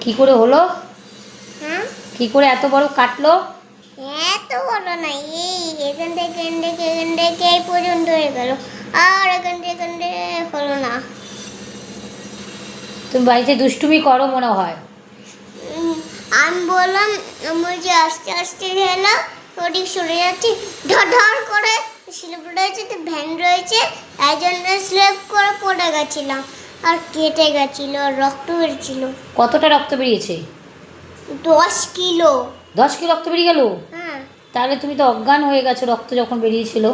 কি করে হলো? হ্যাঁ, কি করে এত বড় কাটলো? এত বড় না, এই এখান থেকে এই পর্যন্ত হয়ে গেল, আর এখান থেকে হলো না। তুমি বাড়িতে দুষ্টুমি করো মনে হয়। আমি বললাম আমার যে আস্তে আস্তে গেলো, ওদিক সরে যাচ্ছি, ধর করে স্লিপ রয়েছে, তো ভ্যান রয়েছে, তাই জন্য স্লিপ করে পড়ে গেছিলাম, আর কেটে গেছিল, রক্ত বেরিয়েছিল। কতটা রক্ত বেরিয়েছে? 10 কিলো। 10 কিলো রক্ত বেরিয়ে গেল? হ্যাঁ, তাহলে তুমি তো অজ্ঞান হয়ে গেছো রক্ত যখন বেরিয়েছিল।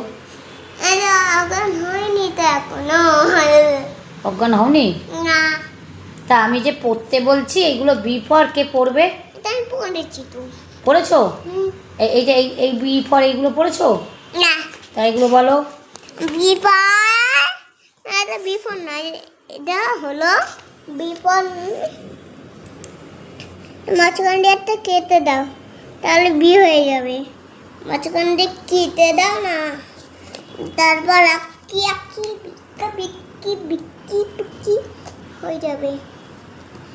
অজ্ঞান হয়নি তো এখনো। অজ্ঞান হওনি? না, তা আমি যে পড়তে বলছি এগুলো বি ফর কে পড়বে? এটা আমি পড়েছি তো। পড়েছো? হুম, এই যে এই বি ফর এইগুলো পড়েছো? না, তা এগুলো বলো। বিপদ, এটা বিপদ নয়, এটা হলো বিপদ। মাঝখান দিয়ে একটা কেটে দাও, তাহলে বি হয়ে যাবে। মাঝখান দিয়ে কেটে দাও না, তারপর আঁকি আঁকি বিক্কা বিক্কি বিক্কি বিক্কি হয়ে যাবে।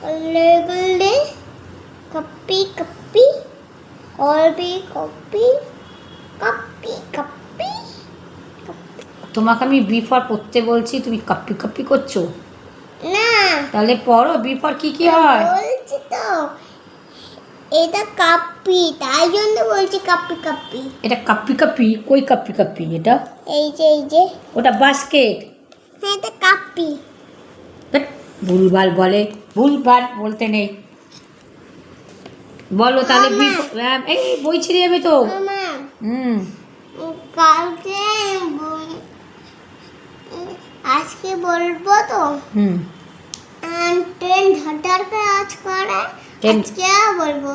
গলে গলে copy copy copy copy copy copy. তোমাকে আমি বি ফর পড়তে বলছি, তুমি কাপ্পি কাপ্পি করছো। না, তাহলে পড়ো বি ফর কি কি হয়। বলছি তো, এটা কাপ্পি, তাই জন্য বলছি কাপ্পি কাপ্পি। এটা কাপ্পি কাপ্পি? কই কাপ্পি কাপ্পি এটা? এই যে ওটা বাস্কেট। হ্যাঁ, এটা কাপ্পি। ভুলভাল বলে, ভুলভাল বলতে নেই। বলো তাহলে বি। এই বই ছিঁড়ে যাবে তো। ম্যাম, হুম। কালকে আজকে বলবো তো। হুম। ট্রেন ধর করে আওয়াজ করে, আজকে বলবো।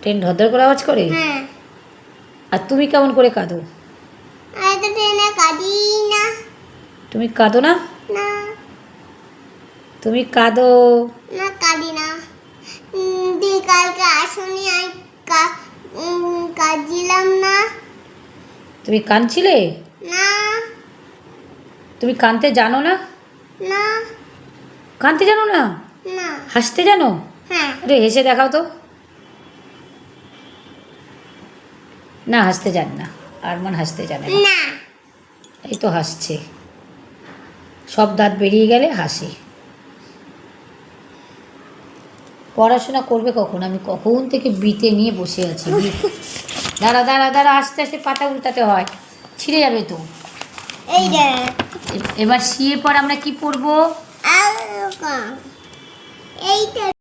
ট্রেন ধর করে আওয়াজ করে? হ্যাঁ। আর তুমি কেমন করে কাঁদো? আমি তো ট্রেনে কাঁদি না। তুমি কাঁদো না? না, তুমি কাঁদো? না কাঁদি না। দিয়ে কালকে আসনি, আমি কাঁদছিলাম না। তুমি কাঁদছিলে? না, তুমি কাঁদতে জানো না? না, কাঁদতে জানো না? না। হাসতে জানো? হ্যাঁ। আরে হেসে দেখাও তো। না, হাসতে জান না। আরমান হাসতে জানে না। না, এই তো হাসছে, সব দাঁত বেরিয়ে গেলে হাসি। পড়াশোনা করবে কখন? আমি কখন থেকে বিতে নিয়ে বসে আছি। দাঁড়া দাঁড়া দাঁড়া, আস্তে আস্তে পাতা উল্টাতে হয়, ছিঁড়ে যাবে তো। এই যে এবার সিএ পর আমরা কি পড়বো? এইটা